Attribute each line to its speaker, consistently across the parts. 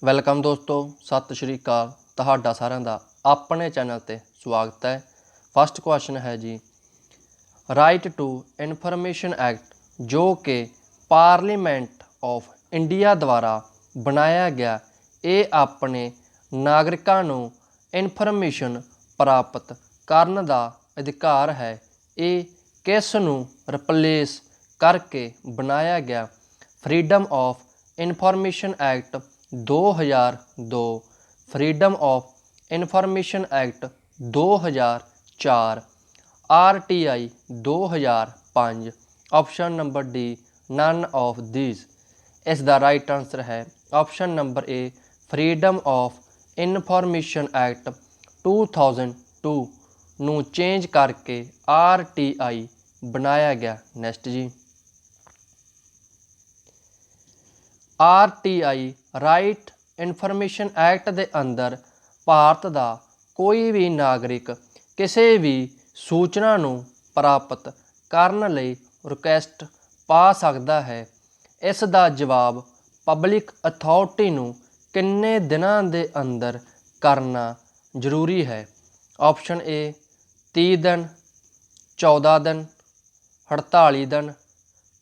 Speaker 1: Welcome ਦੋਸਤੋ, ਸਤਿ ਸ਼੍ਰੀ ਅਕਾਲ। ਤੁਹਾਡਾ ਸਾਰਿਆਂ ਦਾ ਆਪਣੇ ਚੈਨਲ ਤੇ ਸਵਾਗਤ ਹੈ। ਫਸਟ ਕੁਐਸਚਨ ਹੈ ਜੀ, ਰਾਈਟ ਟੂ ਇਨਫੋਰਮੇਸ਼ਨ ਐਕਟ ਜੋ ਕਿ ਪਾਰਲੀਮੈਂਟ ਆਫ ਇੰਡੀਆ ਦੁਆਰਾ ਬਣਾਇਆ ਗਿਆ, ਇਹ ਆਪਣੇ ਨਾਗਰਿਕਾਂ ਨੂੰ ਇਨਫੋਰਮੇਸ਼ਨ ਪ੍ਰਾਪਤ ਕਰਨ ਦਾ ਅਧਿਕਾਰ ਹੈ। ਇਹ ਕਿਸ ਨੂੰ ਰਿਪਲੇਸ ਕਰਕੇ ਬਣਾਇਆ ਗਿਆ? Freedom of information act 2002, freedom of information act 2004, RTI 2005। Option number D none of these. इसका राइट आंसर है option number A, freedom of information act 2002 ਨੂੰ ਚੇਂਜ ਕਰਕੇ RTI ਬਣਾਇਆ ਗਿਆ। ਨੈਕਸਟ ਜੀ, RTI ਰਾਈਟ ਇਨਫੋਰਮੇਸ਼ਨ ਐਕਟ ਦੇ ਅੰਦਰ ਭਾਰਤ ਦਾ ਕੋਈ ਵੀ ਨਾਗਰਿਕ ਕਿਸੇ ਵੀ ਸੂਚਨਾ ਨੂੰ ਪ੍ਰਾਪਤ ਕਰਨ ਲਈ ਰਿਕੁਐਸਟ ਪਾ ਸਕਦਾ ਹੈ। ਇਸ ਦਾ ਜਵਾਬ ਪਬਲਿਕ ਅਥਾਰਟੀ ਨੂੰ ਕਿੰਨੇ ਦਿਨਾਂ ਦੇ ਅੰਦਰ ਕਰਨਾ ਜ਼ਰੂਰੀ ਹੈ? ਆਪਸ਼ਨ ਏ 30 ਦਿਨ, 14 ਦਿਨ, 48 ਦਿਨ,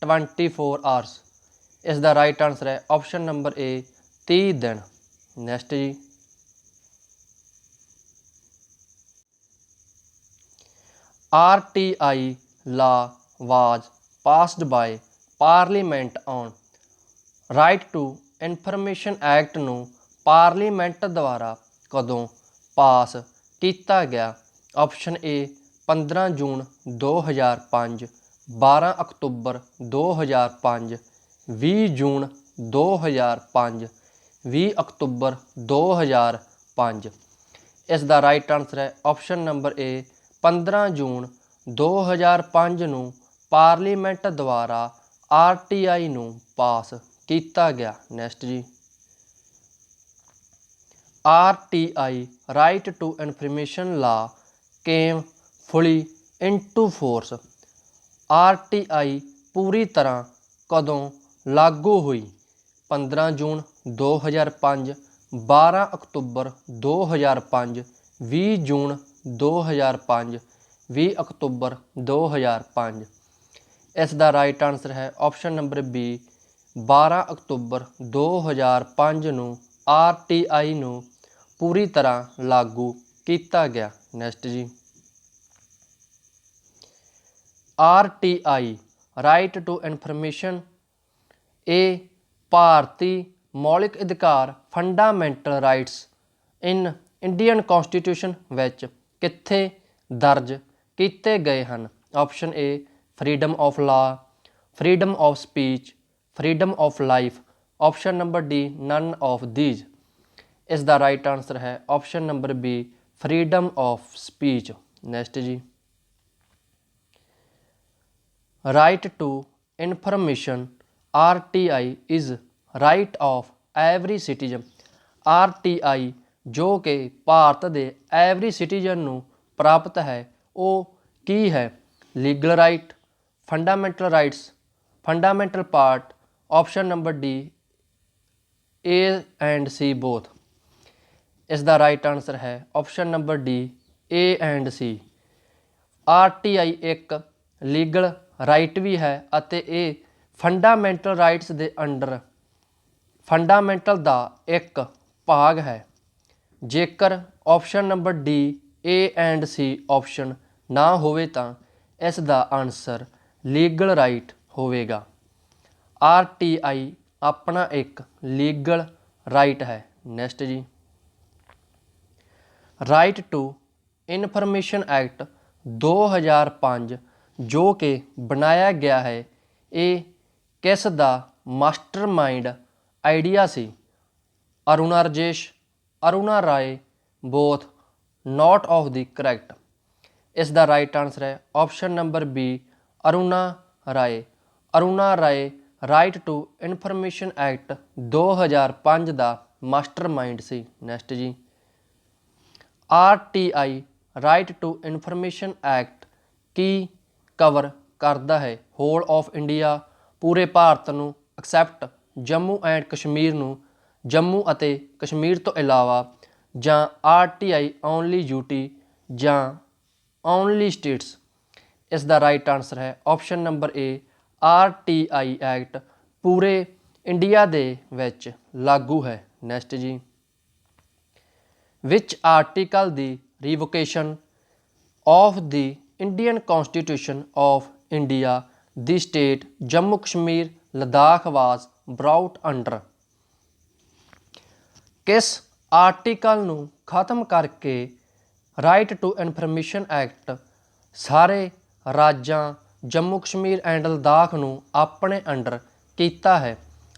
Speaker 1: 24 ਆਵਰਸ। ਇਸ ਦਾ ਰਾਈਟ ਆਂਸਰ ਹੈ ਆਪਸ਼ਨ ਨੰਬਰ ਏ 30 ਦਿਨ। ਨੈਕਸਟ ਜੀ, RTI law was passed by parliament on। Right to information act ਨੂੰ ਪਾਰਲੀਮੈਂਟ ਦੁਆਰਾ ਕਦੋਂ ਪਾਸ ਕੀਤਾ ਗਿਆ? ਆਪਸ਼ਨ ਏ 15 ਜੂਨ 2005, 12 ਅਕਤੂਬਰ 2005, 20 ਜੂਨ 2005, 20 ਅਕਤੂਬਰ 2005। ਇਸ ਦਾ ਰਾਈਟ ਆਂਸਰ ਹੈ ਆਪਸ਼ਨ ਨੰਬਰ ਏ 15 ਜੂਨ 2005 ਨੂੰ ਪਾਰਲੀਮੈਂਟ ਦੁਆਰਾ RTI ਨੂੰ ਪਾਸ ਕੀਤਾ ਗਿਆ। ਨੈਕਸਟ ਜੀ, RTI ਰਾਈਟ ਟੂ ਇਨਫੋਰਮੇਸ਼ਨ ਲਾ came fully into force. RTI ਪੂਰੀ ਤਰ੍ਹਾਂ ਕਦੋਂ ਲਾਗੂ ਹੋਈ? 15 ਜੂਨ 2005, 12 ਅਕਤੂਬਰ 2005, 20 ਜੂਨ 2005, 20 ਅਕਤੂਬਰ 2005। ਇਸ ਦਾ ਰਾਈਟ ਆਂਸਰ ਹੈ ਆਪਸ਼ਨ ਨੰਬਰ ਬੀ, 12 ਅਕਤੂਬਰ 2005 ਨੂੰ RTI ਨੂੰ ਪੂਰੀ ਤਰ੍ਹਾਂ ਲਾਗੂ ਕੀਤਾ ਗਿਆ। ਨੈਕਸਟ ਜੀ, RTI ਰਾਈਟ ਟੂ ਇਨਫੋਰਮੇਸ਼ਨ ਇਹ ਭਾਰਤੀ ਮੌਲਿਕ ਅਧਿਕਾਰ fundamental rights in Indian constitution ਵਿੱਚ ਕਿੱਥੇ ਦਰਜ ਕੀਤੇ ਗਏ ਹਨ? Option A freedom of law, freedom of speech, freedom of life. Option number D none of these. ਇਸ ਦਾ ਰਾਈਟ ਆਂਸਰ ਹੈ option number B, freedom of speech. Next ਜੀ, right to information RTI is right of every citizen. RTI ਜੋ ਕਿ ਭਾਰਤ ਦੇ every citizen ਨੂੰ ਪ੍ਰਾਪਤ ਹੈ, ਉਹ ਕੀ ਹੈ? Legal right, fundamental rights, fundamental part. Option number D A and C ਬੋਥ। ਇਸ ਦਾ ਰਾਈਟ ਆਂਸਰ ਹੈ option number D A and C। RTI ਇੱਕ ਲੀਗਲ ਰਾਈਟ ਵੀ ਹੈ ਅਤੇ ਇਹ ਫੰਡਾਮੈਂਟਲ ਰਾਈਟਸ ਦੇ ਅੰਡਰ ਫੰਡਾਮੈਂਟਲ ਦਾ ਇੱਕ ਭਾਗ ਹੈ। ਜੇਕਰ option number D A and C option ਨਾ ਹੋਵੇ ਤਾਂ ਇਸ ਦਾ ਆਨਸਰ ਲੀਗਲ ਰਾਈਟ ਹੋਵੇਗਾ। RTI ਆਪਣਾ ਇੱਕ ਲੀਗਲ ਰਾਈਟ ਹੈ। ਨੈਕਸਟ ਜੀ, ਰਾਈਟ ਟੂ ਇਨਫੋਰਮੇਸ਼ਨ ਐਕਟ 2005 ਜੋ ਕਿ ਬਣਾਇਆ ਗਿਆ ਹੈ, ਇਹ ਕਿਸ ਦਾ ਮਾਸਟਰਮਾਈਂਡ ਆਈਡੀਆ ਸੀ? Aruna Rajesh, Aruna Roy, both, not of the correct. ਇਸ ਦਾ ਰਾਈਟ ਆਂਸਰ ਹੈ option number B, Aruna Roy. Aruna Roy right to information act 2005 ਦਾ ਮਾਸਟਰਮਾਈਂਡ ਸੀ। ਨੈਕਸਟ ਜੀ, RTI right to information act ਕੀ ਕਵਰ ਕਰਦਾ ਹੈ? ਹੋਲ ਆਫ ਇੰਡੀਆ, ਪੂਰੇ ਭਾਰਤ ਨੂੰ, ਐਕਸੈਪਟ ਜੰਮੂ ਐਂਡ ਕਸ਼ਮੀਰ ਨੂੰ जम्मू ਅਤੇ कश्मीर तो इलावा ਜਾਂ RTI ओनली यूटी ਜਾਂ ओनली स्टेट्स। इस दा राइट आंसर है option number A RTI act पूरे इंडिया दे विच लागू है। नैक्सट जी, which article the revocation of the Indian constitution of India the state Jammu Kashmir Ladakh was brought under. किस आर्टिकल नूं खत्म करके राइट टू इनफॉर्मेशन एक्ट सारे राज्यां जम्मू कश्मीर एंड लद्दाख नूं अपने अंडर कीता है?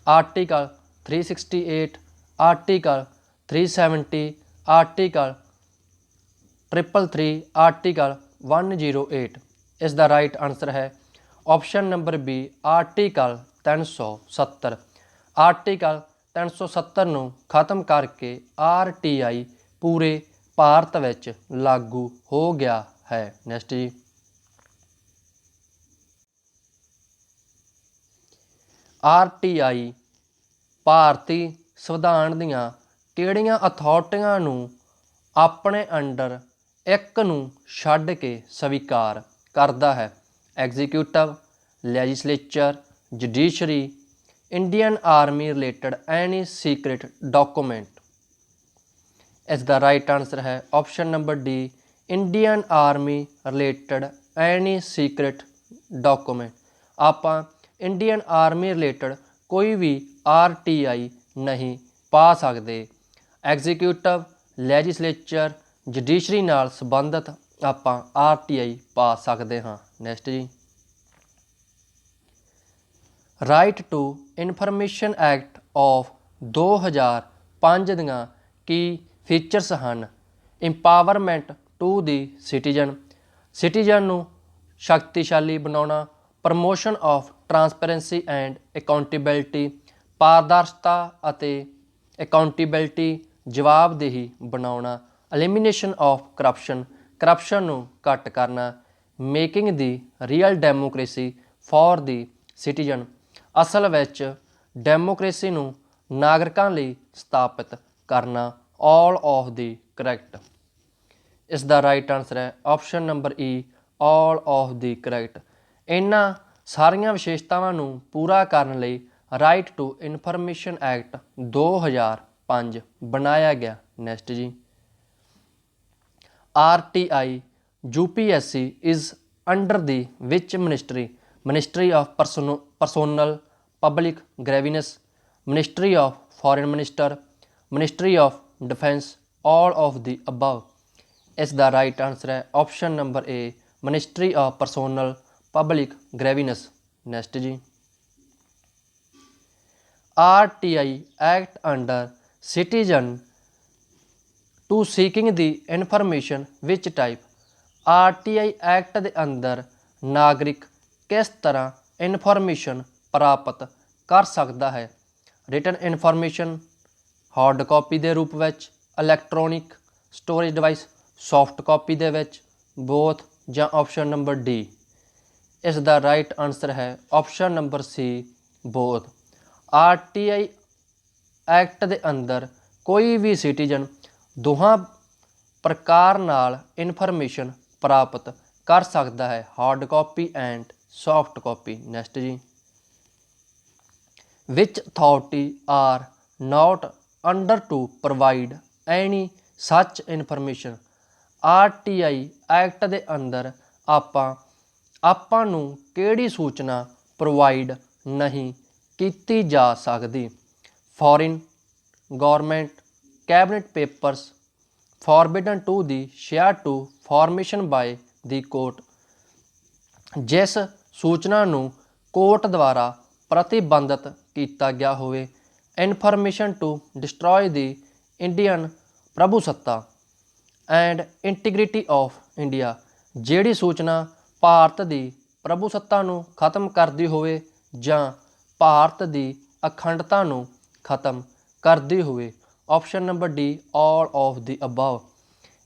Speaker 1: Article 368, article 370, article 333, article 108। इस दा राइट आंसर है option number B article 370। Article 370 ਨੂੰ ਖਤਮ ਕਰਕੇ RTI ਪੂਰੇ ਭਾਰਤ ਵਿੱਚ ਲਾਗੂ ਹੋ ਗਿਆ ਹੈ। ਨੈਕਸਟ ਜੀ, RTI ਭਾਰਤੀ ਸੰਵਿਧਾਨ ਦੀਆਂ ਕਿਹੜੀਆਂ ਅਥਾਰਟੀਆਂ ਨੂੰ ਆਪਣੇ ਅੰਡਰ ਇੱਕ ਨੂੰ ਛੱਡ ਕੇ ਸਵੀਕਾਰ ਕਰਦਾ ਹੈ? Executive, legislature, judiciary, Indian army related any secret document. इसका राइट आंसर है option number D Indian army related any secret document. आप इंडियन आर्मी रिलेटेड कोई भी RTI नहीं पा सकते। एग्जीक्यूटिव, लैजिसलेचर, जुडिशरी नाल संबंधित आप RTI पा सकते हाँ। नैक्सट जी, right to information act of 2005 दियां की फीचर्स हैं? Empowerment to the citizen, citizen नूं शक्तिशाली बनाउणा, promotion of transparency and accountability, पारदर्शिता अते अकाउंटेबिलिटी जवाबदेही बनाउणा, एलिमीनेशन ऑफ करप्शन, करप्शन नूं घट करना, making the real democracy for the citizen. असल ਵਿੱਚ ਡੈਮੋਕ੍ਰੇਸੀ ਨੂੰ ਨਾਗਰਿਕਾਂ ਲਈ ਸਥਾਪਿਤ ਕਰਨਾ। All of the correct. ਇਸ ਦਾ ਰਾਈਟ ਆਨਸਰ ਹੈ option number E all of the correct. ਇਹਨਾਂ ਸਾਰੀਆਂ ਵਿਸ਼ੇਸ਼ਤਾਵਾਂ ਨੂੰ ਪੂਰਾ ਕਰਨ ਲਈ ਰਾਈਟ ਟੂ ਇਨਫੋਰਮੇਸ਼ਨ ਐਕਟ 2005 ਬਣਾਇਆ ਗਿਆ। ਨੈਕਸਟ ਜੀ, RTI UPSC is under the which ministry? Ministry of personnel public grievances, ministry of foreign minister, ministry of defence, all of the above. इस दा राइट आंसर है option number A ministry of personnel public grievances. Next जी, RTI act under citizen to seeking the information which type? RTI act के अंदर नागरिक किस तरह information प्राप्त कर सकता है? रिटन इनफॉर्मेशन, हार्ड कॉपी के रूप में, electronic storage device, soft copy दे विच, बोथ या ऑप्शन नंबर डी। इसका राइट आंसर है option number C both. RTI act के अंदर कोई भी सिटीजन दोहां प्रकार नाल इनफॉर्मेशन प्राप्त कर सकता है, hard copy and soft copy. Next जी, which authority are not under to provide any such information? RTI act के अंदर आपां नूं किहड़ी सूचना प्रोवाइड नहीं की जा सकती? Foreign government, cabinet papers, forbidden to the share to formation by the court. जिस सूचना नूं कोर्ट द्वारा प्रतिबंधित किया गया होवे। Information to destroy the Indian प्रभुसत्ता एंड इंटीग्रिटी ऑफ इंडिया, जिहड़ी सूचना भारत की प्रभुसत्ता नूं खत्म करदी होवे जां भारत की अखंडता नूं खत्म करदी होवे। Option number D all of the above.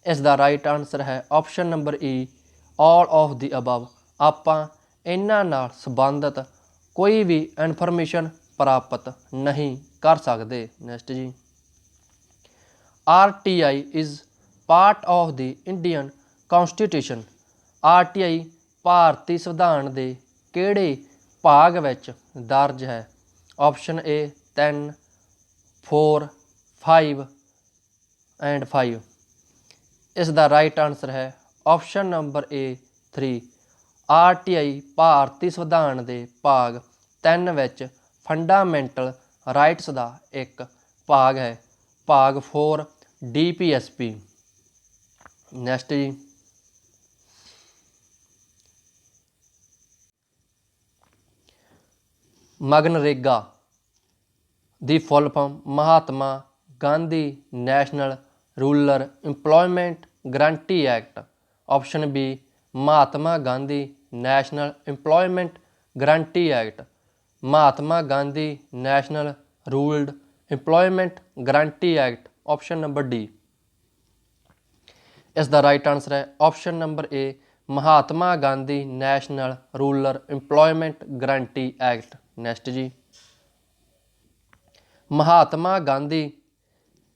Speaker 1: इसका राइट आंसर है option number E all of the above. आपां इन्हां नाल संबंधित कोई भी इनफॉर्मेशन प्राप्त नहीं कर सकते। नैक्सट जी, RTI is part of the Indian constitution. RTI भारती संविधान के किहड़े भाग विच दर्ज है? Option A 3, 4, 5 and 5। इसका राइट आंसर है ऑप्शन नंबर ए 3। RTI भारती संविधान के भाग 3 विच फंडामेंटल राइट्स का एक भाग है। भाग 4 DPSP। नैक्सट जी, मनरेगा दी full form Mahatma Gandhi national rural employment guarantee act. Option B Mahatma Gandhi national employment guarantee act, Mahatma Gandhi national rural employment guarantee act. Option number D. इसका राइट आंसर है option number A Mahatma Gandhi national rural employment guarantee act. Next जी, Mahatma Gandhi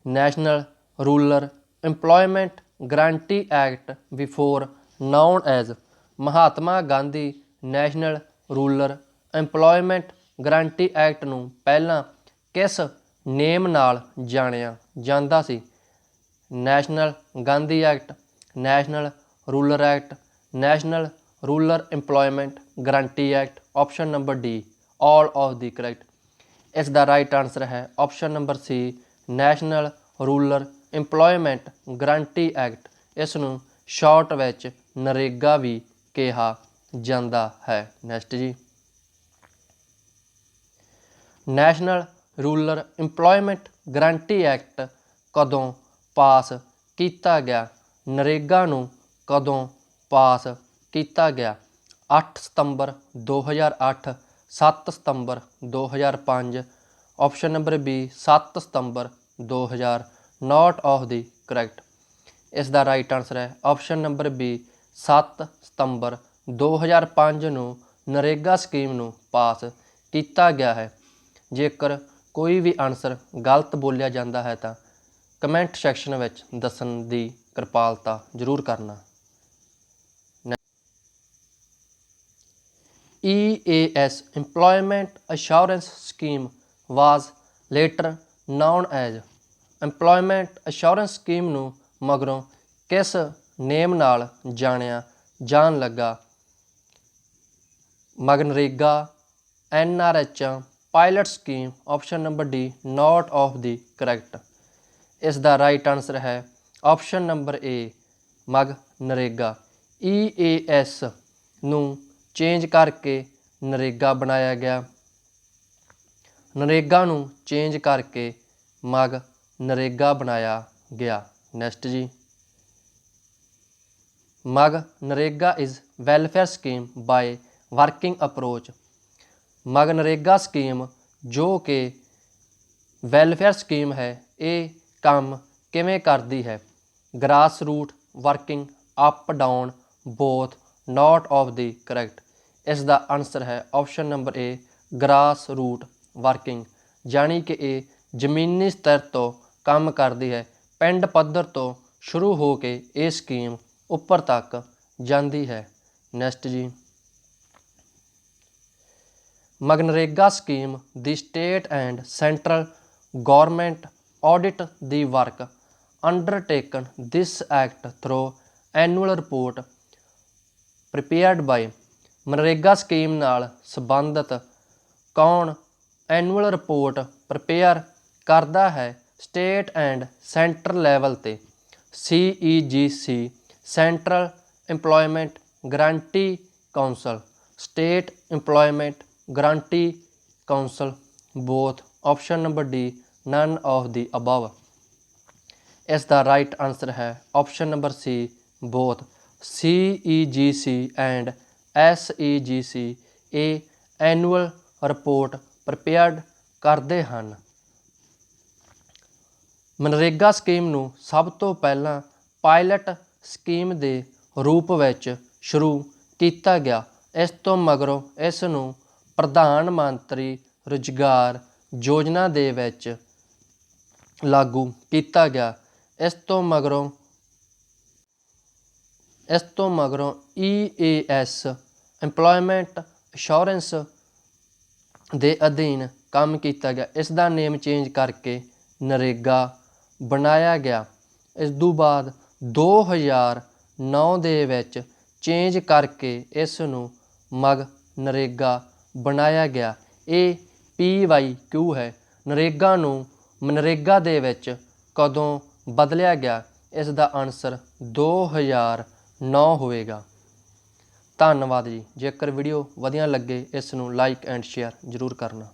Speaker 1: national rural employment guarantee act before known as Mahatma Gandhi national rural employment guarantee act नूं पहलां किस name नाल जाणिया जांदा सी? National Gandhi act, national rural act, national rural employment guarantee act. Option number D all of the correct. इसका right answer है option number C national rural employment guarantee act. इसनूं short विच नरेगा भी कहा जाता है। नैक्सट जी, national rural employment guarantee act कदों पास किया गया? नरेगा नूं कदों पास किया गया? 8 सितंबर 2008, 7 सितंबर 2005। ऑप्शन नंबर बी 7 सितंबर 2000 नॉट ऑफ द करेक्ट। इसका राइट आंसर है ऑप्शन नंबर बी 7 सितंबर 2005 नूं नरेगा स्कीम नूं पास किया गया है। जेकर कोई भी आंसर गलत बोलिया जाता है तो कमेंट सैक्शन विच दस्सण दी किरपालता जरूर करना। EAS Employment Assurance Scheme was later known as Employment Assurance Scheme नूं मगरों किस नेम नाल जाणिया जान लगा? MNREGA, NRH, pilot scheme. Option number D not of the correct. इसका राइट आंसर है ऑप्शन नंबर ए मनरेगा। EAS नूं चेंज करके नरेगा बनाया गया। नरेगा नूं चेंज करके मनरेगा बनाया गया। नैक्सट जी, MNREGA is welfare scheme by working approach. MNREGA scheme जो कि वैलफेयर स्कीम है, ये काम किवें करदी है? Grass root working, up down, both, not of the correct. इसका आंसर है option number A grass root working, यानी कि ये जमीनी स्तर तो काम करती है, पिंड पद्धर तो शुरू हो के ये स्कीम उपर तक जाती है। नैक्सट जी, MNREGA scheme the state and central government audit the work undertaken this act through annual report prepared by. MNREGA scheme नाल संबंधित कौन एनुअल रिपोर्ट प्रिपेयर करता है? स्टेट एंड सेंटर लैवल ते CEGC, central employment guarantee council, state employment guarantee council, both. Option number D none of the above. इसका right answer है option number C both. CEGC and SEGC ये annual report prepared करते हैं। MNREGA scheme नूं सब तो पहला पायलट स्कीम के रूप में शुरू किया गया। इस तो मगरों इस नूं प्रधान मंत्री रोजगार ਯੋਜਨਾ ਦੇ ਵਿੱਚ ਲਾਗੂ ਕੀਤਾ ਗਿਆ। ਇਸ ਤੋਂ ਮਗਰੋਂ EAS ਐਮਪਲੋਇਮੈਂਟ ਅਸ਼ੋਰੈਂਸ ਦੇ ਅਧੀਨ ਕੰਮ ਕੀਤਾ ਗਿਆ। ਇਸ ਦਾ ਨੇਮ ਚੇਂਜ ਕਰਕੇ ਨਰੇਗਾ ਬਣਾਇਆ ਗਿਆ। ਇਸ ਤੋਂ ਬਾਅਦ 2009 ਦੇ ਵਿੱਚ ਚੇਂਜ ਕਰਕੇ ਇਸ ਨੂੰ ਨਰੇਗਾ ਬਣਾਇਆ ਗਿਆ। ਇਹ PYQ ਹੈ। ਨਰੇਗਾ ਨੂੰ ਮਨਰੇਗਾ ਦੇ ਵਿੱਚ ਕਦੋਂ ਬਦਲਿਆ ਗਿਆ? ਇਸ ਦਾ ਆਨਸਰ 2009 ਹੋਵੇਗਾ। ਧੰਨਵਾਦ ਜੀ। ਜੇਕਰ ਵੀਡੀਓ ਵਧੀਆ ਲੱਗੇ ਇਸ ਨੂੰ ਲਾਈਕ ਐਂਡ ਸ਼ੇਅਰ ਜ਼ਰੂਰ ਕਰਨਾ।